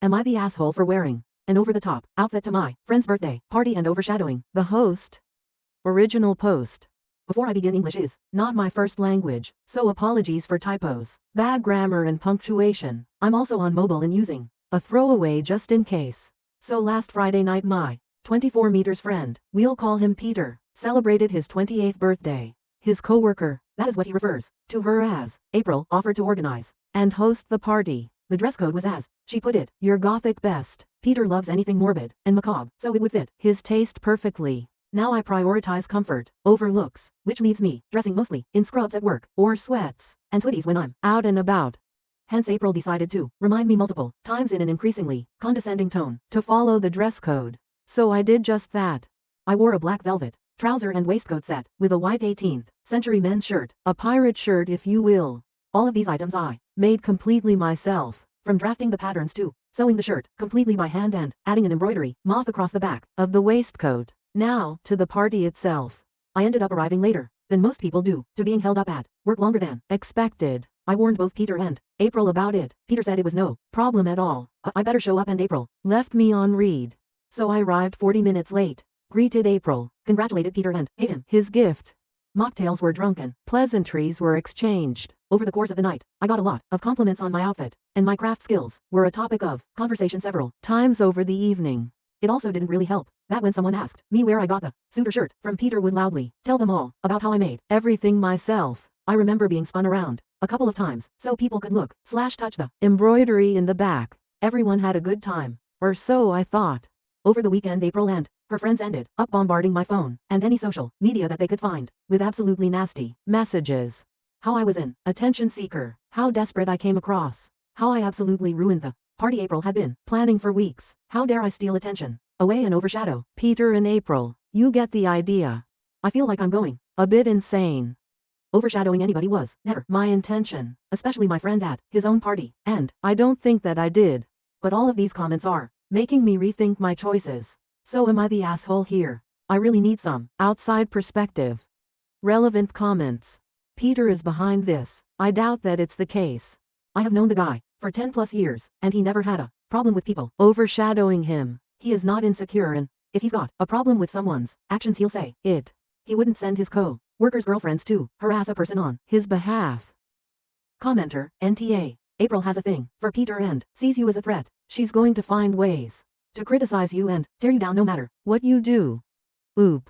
Am I the asshole for wearing an over-the-top outfit to my friend's birthday party and overshadowing the host? Original post. Before I begin, English is not my first language, so apologies for typos, bad grammar and punctuation. I'm also on mobile and using a throwaway just in case. So last Friday night my 24 meters friend, we'll call him Peter, celebrated his 28th birthday. His coworker, that is what he refers to her as, April, offered to organize and host the party. The dress code was, as she put it, your gothic best. Peter loves anything morbid and macabre, so it would fit his taste perfectly. Now I prioritize comfort over looks, which leaves me dressing mostly in scrubs at work or sweats and hoodies when I'm out and about. Hence April decided to remind me multiple times in an increasingly condescending tone to follow the dress code. So I did just that. I wore a black velvet trouser and waistcoat set with a white 18th century men's shirt, a pirate shirt if you will. All of these items I made completely myself, from drafting the patterns to sewing the shirt completely by hand and adding an embroidery moth across the back of the waistcoat. Now, to the party itself. I ended up arriving later than most people do, to being held up at work longer than expected. I warned both Peter and April about it. Peter said it was no problem at all. I better show up, and April left me on read. So I arrived 40 minutes late, greeted April, congratulated Peter and gave him his gift. Mocktails were drunk and pleasantries were exchanged. Over the course of the night, I got a lot of compliments on my outfit, and my craft skills were a topic of conversation several times over the evening. It also didn't really help that when someone asked me where I got the suit or shirt from, Peter would loudly tell them all about how I made everything myself. I remember being spun around a couple of times so people could look/touch the embroidery in the back. Everyone had a good time, or so I thought. Over the weekend, April and her friends ended up bombarding my phone and any social media that they could find with absolutely nasty messages. How I was an attention seeker, how desperate I came across, how I absolutely ruined the party April had been planning for weeks. How dare I steal attention away and overshadow Peter and April? You get the idea. I feel like I'm going a bit insane. Overshadowing anybody was never my intention, especially my friend at his own party, and I don't think that I did. But all of these comments are making me rethink my choices. So am I the asshole here? I really need some outside perspective. Relevant comments. Peter is behind this. I doubt that it's the case. I have known the guy for 10 plus years, and he never had a problem with people overshadowing him. He is not insecure, and if he's got a problem with someone's actions, he'll say it. He wouldn't send his co-workers' girlfriends to harass a person on his behalf. Commenter, NTA. April has a thing for Peter and sees you as a threat. She's going to find ways to criticize you and tear you down no matter what you do. Oop.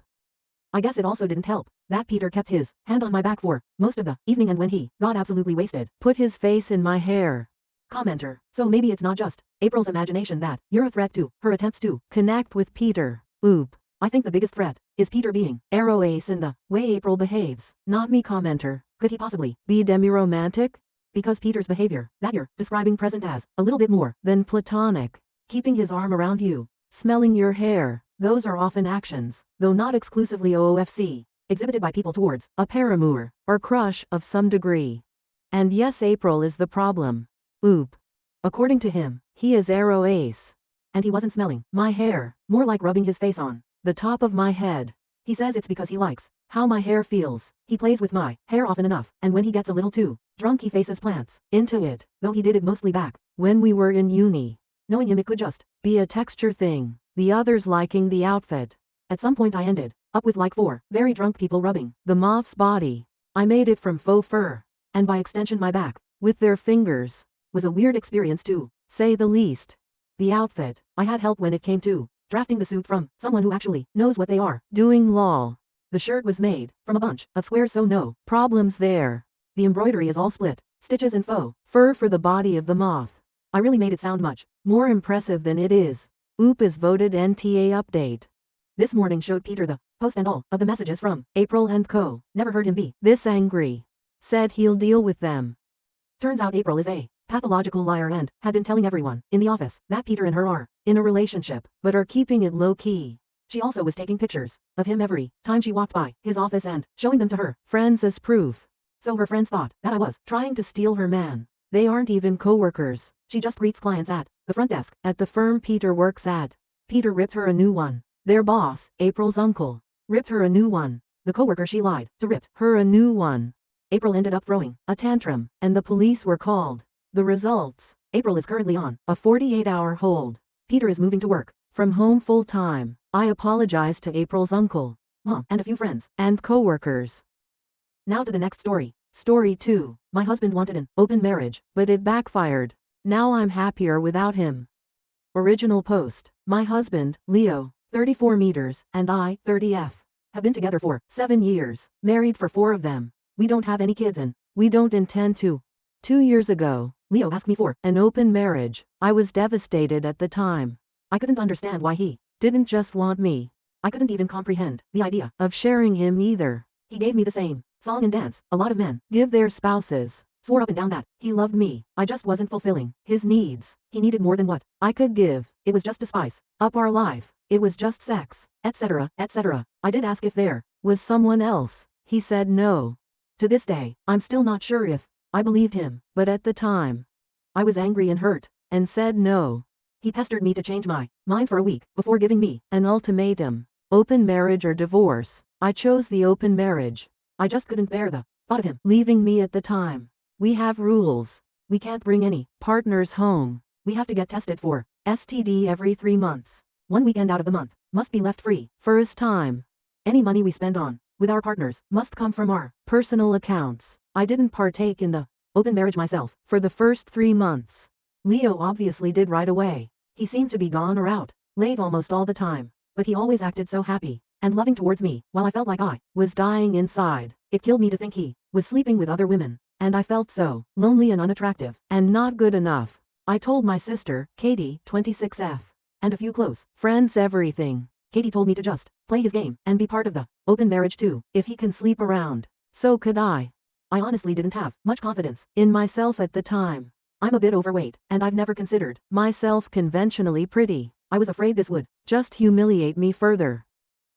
I guess it also didn't help that Peter kept his hand on my back for most of the evening, and when he got absolutely wasted, put his face in my hair. Commenter. So maybe it's not just April's imagination that you're a threat to her attempts to connect with Peter. Oop. I think the biggest threat is Peter being arrow ace in the way April behaves. Not me. Commenter. Could he possibly be demi-romantic? Because Peter's behavior that you're describing present as a little bit more than platonic. Keeping his arm around you, smelling your hair, those are often actions, though not exclusively OOFC, exhibited by people towards a paramour or crush of some degree. And yes, April is the problem. Oop. According to him, he is arrow ace. And he wasn't smelling my hair, more like rubbing his face on the top of my head. He says it's because he likes how my hair feels. He plays with my hair often enough, and when he gets a little too drunk he faces plants into it, though he did it mostly back when we were in uni. Knowing him, it could just be a texture thing, the others liking the outfit. At some point I ended up with like 4 very drunk people rubbing the moth's body. I made it from faux fur, and by extension my back, with their fingers. Was a weird experience to say the least. The outfit, I had help when it came to drafting the suit from someone who actually knows what they are doing. Lol. The shirt was made from a bunch of squares, so no problems there. The embroidery is all split stitches and faux fur for the body of the moth. I really made it sound much more impressive than it is. Oop is voted NTA update. This morning showed Peter the post and all of the messages from April and co. Never heard him be this angry. Said he'll deal with them. Turns out April is a pathological liar and had been telling everyone in the office that Peter and her are in a relationship, but are keeping it low-key. She also was taking pictures of him every time she walked by his office and showing them to her friends as proof. So her friends thought that I was trying to steal her man. They aren't even co-workers. She just greets clients at the front desk at the firm Peter works at. Peter ripped her a new one. Their boss, April's uncle, ripped her a new one. The co-worker she lied to ripped her a new one. April ended up throwing a tantrum, and the police were called. The results: April is currently on a 48-hour hold. Peter is moving to work from home full-time. I apologize to April's uncle, mom, and a few friends and co-workers. Now to the next story. Story 2. My husband wanted an open marriage, but it backfired. Now I'm happier without him. Original post. My husband, Leo, 34 meters, and I, 30F, have been together for 7 years, married for 4 of them. We don't have any kids and we don't intend to. 2 years ago, Leo asked me for an open marriage. I was devastated at the time. I couldn't understand why he didn't just want me. I couldn't even comprehend the idea of sharing him either. He gave me the same song and dance a lot of men give their spouses. Swore up and down that he loved me. I just wasn't fulfilling his needs. He needed more than what I could give. It was just to spice up our life. It was just sex, etc., etc. I did ask if there was someone else. He said no. To this day, I'm still not sure if I believed him, but at the time, I was angry and hurt, and said no. He pestered me to change my mind for a week before giving me an ultimatum. Open marriage or divorce. I chose the open marriage. I just couldn't bear the thought of him leaving me at the time. We have rules. We can't bring any partners home. We have to get tested for STD every 3 months. 1 weekend out of the month must be left free. First time. Any money we spend on with our partners must come from our personal accounts. I didn't partake in the open marriage myself for the first 3 months. Leo obviously did right away. He seemed to be gone or out late almost all the time, but he always acted so happy and loving towards me while I felt like I was dying inside. It killed me to think he was sleeping with other women. And I felt so lonely and unattractive, and not good enough. I told my sister, Katie, 26F, and a few close friends everything. Katie told me to just play his game and be part of the open marriage too, if he can sleep around. So could I. I honestly didn't have much confidence in myself at the time. I'm a bit overweight, and I've never considered myself conventionally pretty. I was afraid this would just humiliate me further.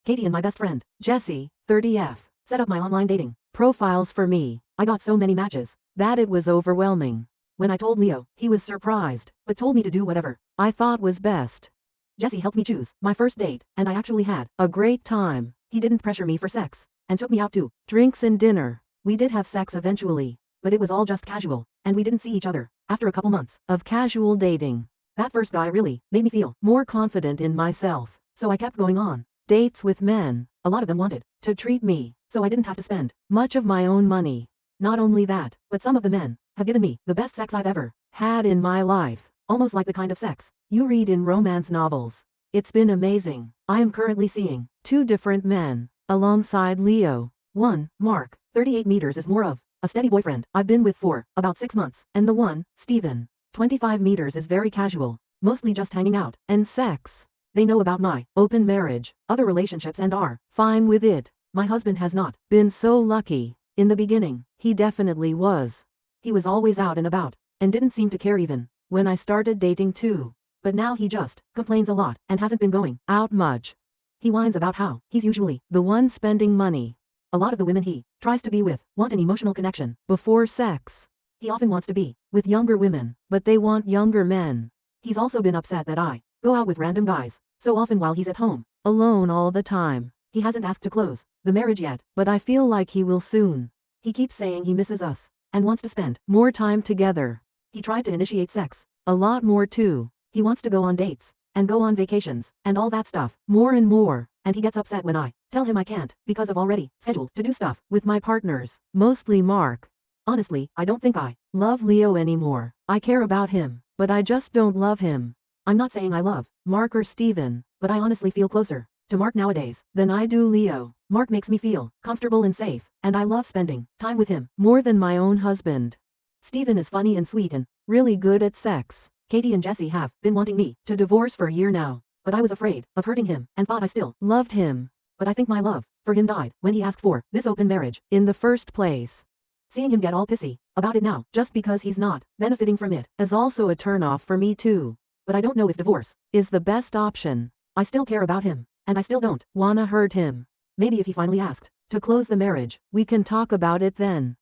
Katie and my best friend, Jessie, 30F, set up my online dating profiles for me. I got so many matches that it was overwhelming. When I told Leo, he was surprised, but told me to do whatever I thought was best. Jessie helped me choose my first date, and I actually had a great time. He didn't pressure me for sex, and took me out to drinks and dinner. We did have sex eventually, but it was all just casual, and we didn't see each other after a couple months of casual dating. That first guy really made me feel more confident in myself, so I kept going on dates with men. A lot of them wanted to treat me, so I didn't have to spend much of my own money. Not only that, but some of the men have given me the best sex I've ever had in my life, almost like the kind of sex you read in romance novels. It's been amazing. I am currently seeing 2 different men alongside Leo. 1, Mark, 38 meters, is more of a steady boyfriend I've been with for about 6 months, and the one, Steven, 25 meters, is very casual, mostly just hanging out and sex. They know about my open marriage, other relationships, and are fine with it. My husband has not been so lucky. In the beginning, he definitely was. He was always out and about, and didn't seem to care even when I started dating too. But now he just complains a lot and hasn't been going out much. He whines about how he's usually the one spending money. A lot of the women he tries to be with want an emotional connection before sex. He often wants to be with younger women, but they want younger men. He's also been upset that I go out with random guys so often while he's at home, alone all the time. He hasn't asked to close the marriage yet, but I feel like he will soon. He keeps saying he misses us and wants to spend more time together. He tried to initiate sex a lot more too. He wants to go on dates and go on vacations and all that stuff more and more, and he gets upset when I tell him I can't because I've already scheduled to do stuff with my partners, mostly Mark. Honestly, I don't think I love Leo anymore. I care about him, but I just don't love him. I'm not saying I love Mark or Steven, but I honestly feel closer to Mark nowadays than I do Leo. Mark makes me feel comfortable and safe, and I love spending time with him more than my own husband. Steven is funny and sweet and really good at sex. Katie and Jessie have been wanting me to divorce for a year now, but I was afraid of hurting him and thought I still loved him. But I think my love for him died when he asked for this open marriage in the first place. Seeing him get all pissy about it now just because he's not benefiting from it is also a turnoff for me too. But I don't know if divorce is the best option. I still care about him, and I still don't wanna hurt him. Maybe if he finally asked to close the marriage, we can talk about it then.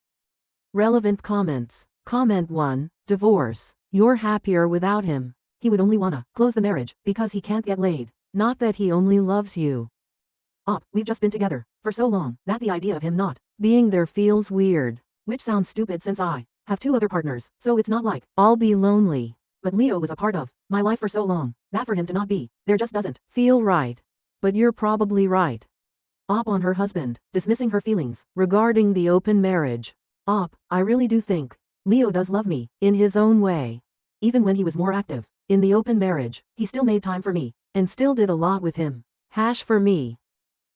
Relevant comments. Comment 1, divorce. You're happier without him. He would only wanna close the marriage because he can't get laid. Not that he only loves you. We've just been together for so long that the idea of him not being there feels weird. Which sounds stupid since I have 2 other partners, so it's not like I'll be lonely. But Leo was a part of my life for so long, that for him to not be there just doesn't feel right. But you're probably right. Op on her husband, dismissing her feelings regarding the open marriage. Op, I really do think Leo does love me in his own way. Even when he was more active in the open marriage, he still made time for me and still did a lot with him. For me.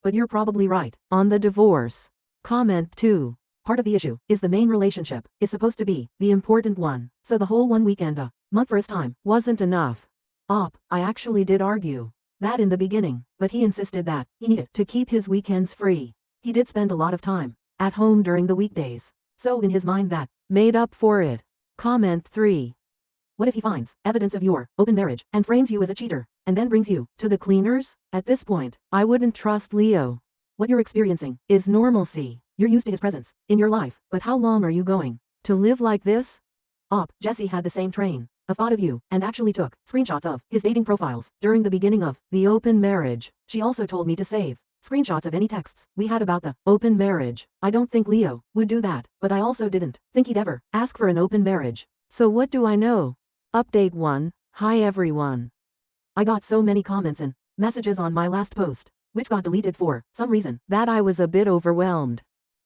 But you're probably right on the divorce. Comment 2. Part of the issue is the main relationship is supposed to be the important one, so the whole 1 weekend a month for his time wasn't enough. Op, I actually did argue that in the beginning, but he insisted that he needed to keep his weekends free. He did spend a lot of time at home during the weekdays, so in his mind that made up for it. Comment 3. What if he finds evidence of your open marriage and frames you as a cheater, and then brings you to the cleaners? At this point, I wouldn't trust Leo. What you're experiencing is normalcy. You're used to his presence in your life, but how long are you going to live like this? Op, Jesse had the same train of thought of you, and actually took screenshots of his dating profiles during the beginning of the open marriage. She also told me to save screenshots of any texts we had about the open marriage. I don't think Leo would do that, but I also didn't think he'd ever ask for an open marriage. So what do I know? Update 1. Hi everyone. I got so many comments and messages on my last post, which got deleted for some reason, that I was a bit overwhelmed.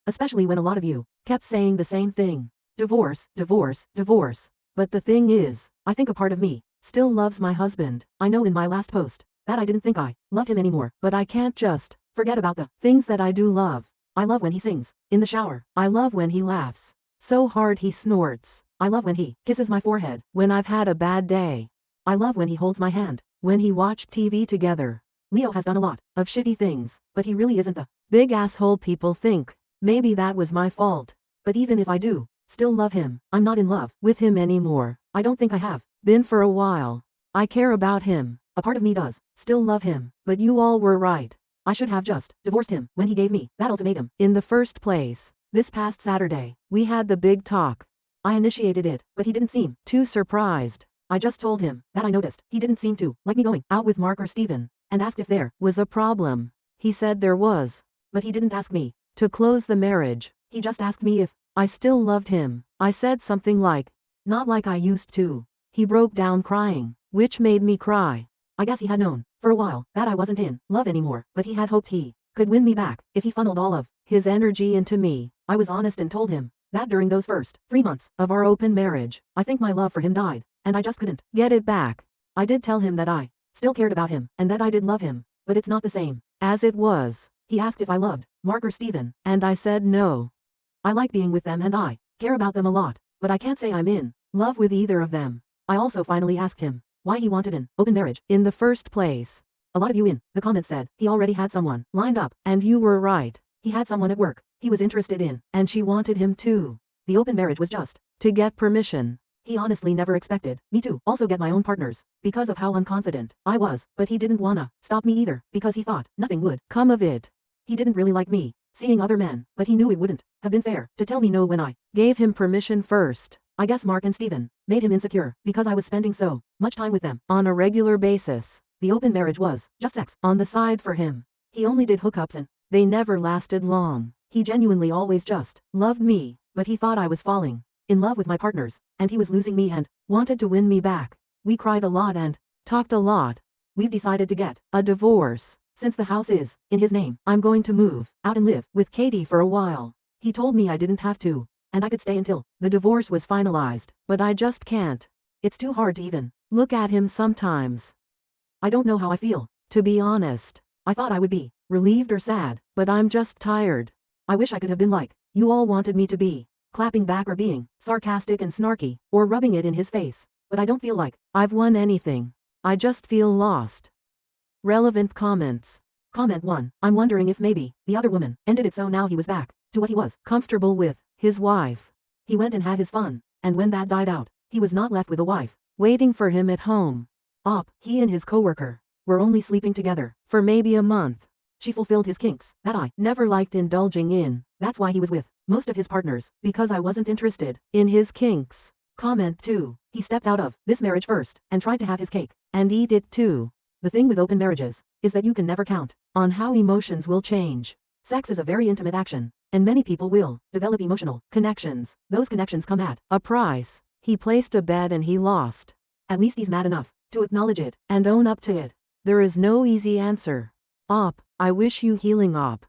Especially when a lot of you kept saying the same thing. Divorce, divorce, divorce. But the thing is, I think a part of me still loves my husband. I know in my last post that I didn't think I loved him anymore, but I can't just forget about the things that I do love. I love when he sings in the shower. I love when he laughs so hard he snorts. I love when he kisses my forehead when I've had a bad day. I love when he holds my hand when he watched TV together. Leo has done a lot of shitty things, but he really isn't the big asshole people think. Maybe that was my fault. But even if I do still love him, I'm not in love with him anymore. I don't think I have been for a while. I care about him. A part of me does still love him, but you all were right. I should have just divorced him when he gave me that ultimatum in the first place. This past Saturday, we had the big talk. I initiated it, but he didn't seem too surprised. I just told him that I noticed he didn't seem to like me going out with Mark or Steven, and asked if there was a problem. He said there was, but he didn't ask me to close the marriage. He just asked me if I still loved him. I said something like, not like I used to. He broke down crying, which made me cry. I guess he had known for a while that I wasn't in love anymore, but he had hoped he could win me back if he funneled all of his energy into me. I was honest and told him that during those first 3 months of our open marriage, I think my love for him died, and I just couldn't get it back. I did tell him that I still cared about him, and that I did love him, but it's not the same as it was. He asked if I loved Mark or Steven, and I said no. I like being with them and I care about them a lot, but I can't say I'm in love with either of them. I also finally asked him why he wanted an open marriage in the first place. A lot of you in the comments said he already had someone lined up, and you were right. He had someone at work he was interested in, and she wanted him too. The open marriage was just to get permission. He honestly never expected me to also get my own partners because of how unconfident I was, but he didn't wanna stop me either because he thought nothing would come of it. He didn't really like me seeing other men, but he knew it wouldn't have been fair to tell me no when I gave him permission first. I guess Mark and Steven made him insecure because I was spending so much time with them on a regular basis. The open marriage was just sex on the side for him. He only did hookups and they never lasted long. He genuinely always just loved me, but he thought I was falling in love with my partners, and he was losing me and wanted to win me back. We cried a lot and talked a lot. We've decided to get a divorce. Since the house is in his name, I'm going to move out and live with Katie for a while. He told me I didn't have to, and I could stay until the divorce was finalized, but I just can't. It's too hard to even look at him sometimes. I don't know how I feel, to be honest. I thought I would be relieved or sad, but I'm just tired. I wish I could have been like you all wanted me to be, clapping back or being sarcastic and snarky, or rubbing it in his face, but I don't feel like I've won anything. I just feel lost. Relevant comments. Comment 1. I'm wondering if maybe the other woman ended it so now he was back to what he was comfortable with, his wife. He went and had his fun, and when that died out, he was not left with a wife waiting for him at home. He and his coworker were only sleeping together for maybe a month. She fulfilled his kinks that I never liked indulging in. That's why he was with most of his partners, because I wasn't interested in his kinks. Comment 2. He stepped out of this marriage first and tried to have his cake and eat it too. The thing with open marriages is that you can never count on how emotions will change. Sex is a very intimate action, and many people will develop emotional connections. Those connections come at a price. He placed a bet and he lost. At least he's mad enough to acknowledge it and own up to it. There is no easy answer. Op, I wish you healing, Op.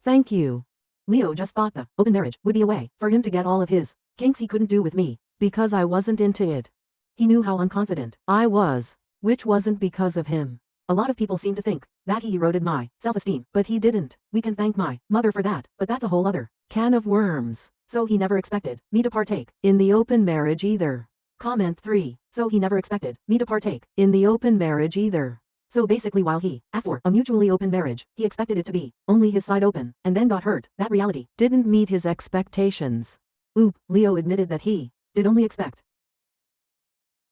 Thank you. Leo just thought the open marriage would be a way for him to get all of his kinks he couldn't do with me, because I wasn't into it. He knew how unconfident I was, which wasn't because of him. A lot of people seem to think that he eroded my self-esteem, but he didn't. We can thank my mother for that, but that's a whole other can of worms. So he never expected me to partake in the open marriage either. Comment 3. So he never expected me to partake in the open marriage either. So basically, while he asked for a mutually open marriage, he expected it to be only his side open, and then got hurt that reality didn't meet his expectations. Oop, Leo admitted that he did only expect.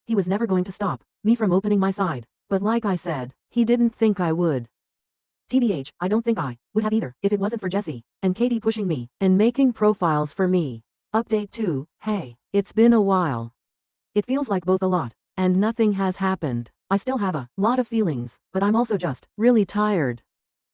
He was never going to stop me from opening my side, but like I said, he didn't think I would. TBH, I don't think I would have either if it wasn't for Jesse and Katie pushing me and making profiles for me. Update 2, hey, it's been a while. It feels like both a lot, and nothing has happened. I still have a lot of feelings, but I'm also just really tired.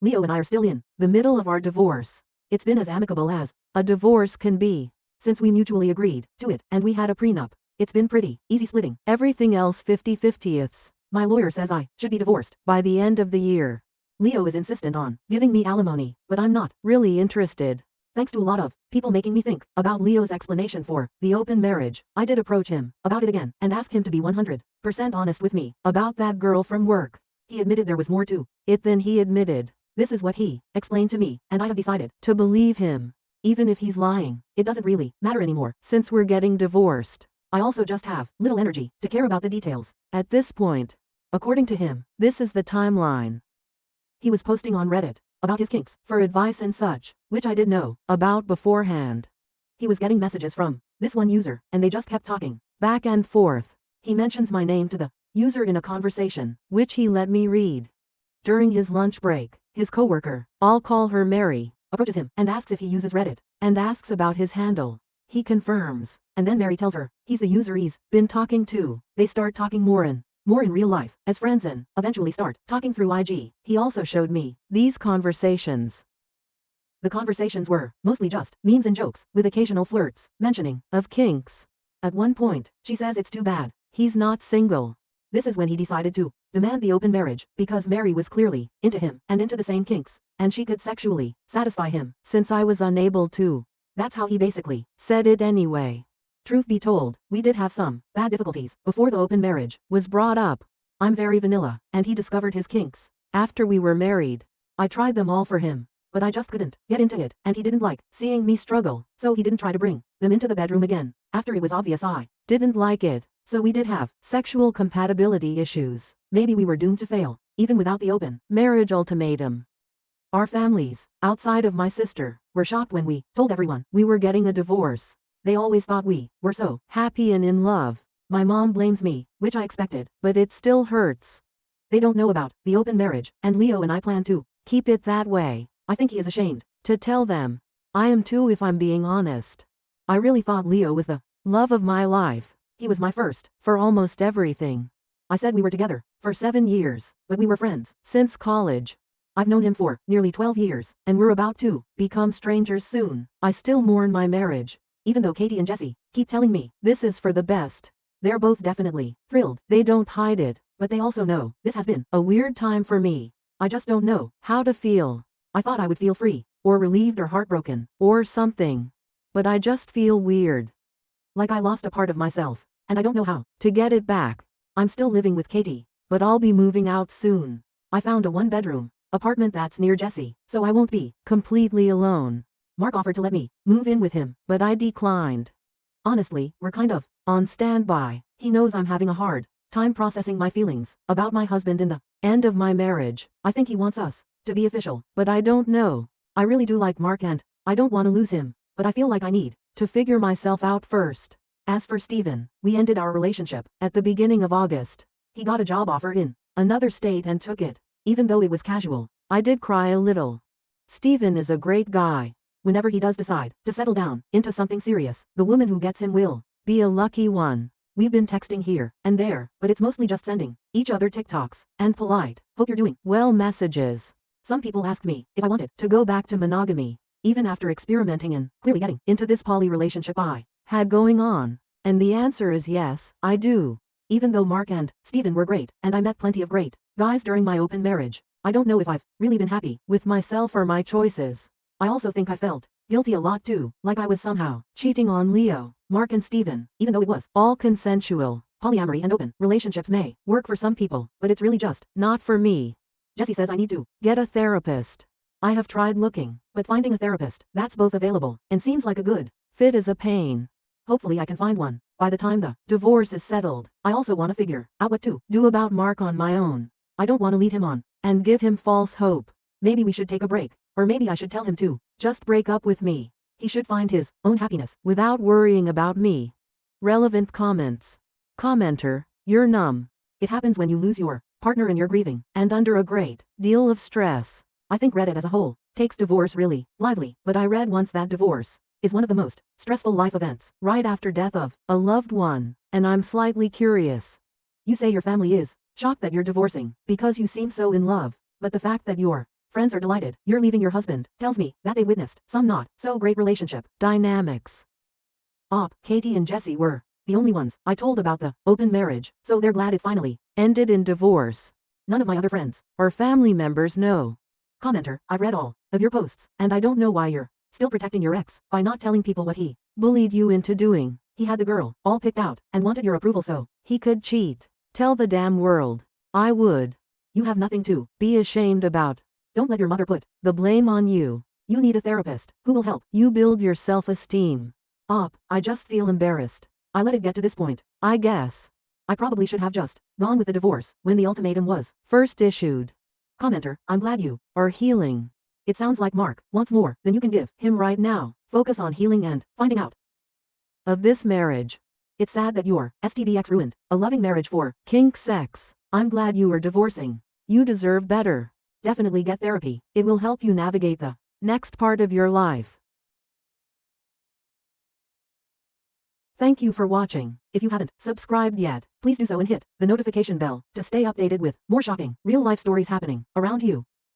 Leo and I are still in the middle of our divorce. It's been as amicable as a divorce can be, since we mutually agreed to it and we had a prenup. It's been pretty easy splitting everything else 50-50ths. My lawyer says I should be divorced by the end of the year. Leo is insistent on giving me alimony, but I'm not really interested. Thanks to a lot of people making me think about Leo's explanation for the open marriage, I did approach him about it again and ask him to be 100% honest with me about that girl from work. He admitted there was more to it than he admitted. This is what he explained to me, and I have decided to believe him. Even if he's lying, it doesn't really matter anymore since we're getting divorced. I also just have little energy to care about the details at this point. According to him, this is the timeline. He was posting on Reddit about his kinks for advice and such, which I did know about beforehand. He was getting messages from this one user, and they just kept talking back and forth. He mentions my name to the user in a conversation, which he let me read. During his lunch break, his coworker, I'll call her Mary, approaches him and asks if he uses Reddit, and asks about his handle. He confirms, and then Mary tells her he's the user he's been talking to. They start talking more in real life, as friends, and eventually start talking through IG. He also showed me these conversations. The conversations were mostly just memes and jokes, with occasional flirts, mentioning of kinks. At one point, she says it's too bad he's not single. This is when he decided to demand the open marriage, because Mary was clearly into him and into the same kinks, and she could sexually satisfy him, since I was unable to. That's how he basically said it anyway. Truth be told, we did have some bad difficulties before the open marriage was brought up. I'm very vanilla, and he discovered his kinks after we were married. I tried them all for him, but I just couldn't get into it, and he didn't like seeing me struggle, so he didn't try to bring them into the bedroom again. After it was obvious I didn't like it, so we did have sexual compatibility issues. Maybe we were doomed to fail, even without the open marriage ultimatum. Our families, outside of my sister, were shocked when we told everyone we were getting a divorce. They always thought we were so happy and in love. My mom blames me, which I expected, but it still hurts. They don't know about the open marriage, and Leo and I plan to keep it that way. I think he is ashamed to tell them. I am too, if I'm being honest. I really thought Leo was the love of my life. He was my first for almost everything. I said we were together for 7 years, but we were friends since college. I've known him for nearly 12 years, and we're about to become strangers soon. I still mourn my marriage, even though Katie and Jesse keep telling me this is for the best. They're both definitely thrilled. They don't hide it, but they also know this has been a weird time for me. I just don't know how to feel. I thought I would feel free, or relieved, or heartbroken, or something. But I just feel weird. Like I lost a part of myself, and I don't know how to get it back. I'm still living with Katie, but I'll be moving out soon. I found a 1-bedroom apartment that's near Jesse, so I won't be completely alone. Mark offered to let me move in with him, but I declined. Honestly, we're kind of on standby. He knows I'm having a hard time processing my feelings about my husband and the end of my marriage. I think he wants us to be official, but I don't know. I really do like Mark and I don't want to lose him, but I feel like I need to figure myself out first. As for Steven, we ended our relationship at the beginning of August. He got a job offer in another state and took it. Even though it was casual, I did cry a little. Steven is a great guy. Whenever he does decide to settle down into something serious, the woman who gets him will be a lucky one. We've been texting here and there, but it's mostly just sending each other TikToks and polite, hope you're doing well messages. Some people asked me if I wanted to go back to monogamy, even after experimenting and clearly getting into this poly relationship I had going on. And the answer is yes, I do. Even though Mark and Steven were great, and I met plenty of great guys during my open marriage, I don't know if I've really been happy with myself or my choices. I also think I felt guilty a lot too, like I was somehow cheating on Leo, Mark and Steven, even though it was all consensual. Polyamory and open relationships may work for some people, but it's really just not for me. Jesse says I need to get a therapist. I have tried looking, but finding a therapist that's both available and seems like a good fit is a pain. Hopefully I can find one by the time the divorce is settled. I also want to figure out what to do about Mark on my own. I don't want to lead him on and give him false hope. Maybe we should take a break, or maybe I should tell him to just break up with me. He should find his own happiness without worrying about me. Relevant comments. Commenter, you're numb. It happens when you lose your partner and you're grieving, and under a great deal of stress. I think Reddit as a whole takes divorce really lively, but I read once that divorce is one of the most stressful life events right after death of a loved one, and I'm slightly curious. You say your family is shocked that you're divorcing because you seem so in love, but the fact that your friends are delighted you're leaving your husband tells me that they witnessed some not so great relationship dynamics. Katie and Jesse were the only ones I told about the open marriage, so they're glad it finally ended in divorce. None of my other friends or family members know. Commenter, I've read all of your posts, and I don't know why you're still protecting your ex by not telling people what he bullied you into doing. He had the girl all picked out and wanted your approval so he could cheat. Tell the damn world. I would. You have nothing to be ashamed about. Don't let your mother put the blame on you. You need a therapist who will help you build your self-esteem. I just feel embarrassed. I let it get to this point, I guess. I probably should have just gone with the divorce when the ultimatum was first issued. Commenter, I'm glad you are healing. It sounds like Mark wants more than you can give him right now. Focus on healing and finding out of this marriage. It's sad that your STDX ruined a loving marriage for kink sex. I'm glad you are divorcing. You deserve better. Definitely get therapy. It will help you navigate the next part of your life. Thank you for watching. If you haven't subscribed yet, please do so and hit the notification bell to stay updated with more shocking, real-life stories happening around you.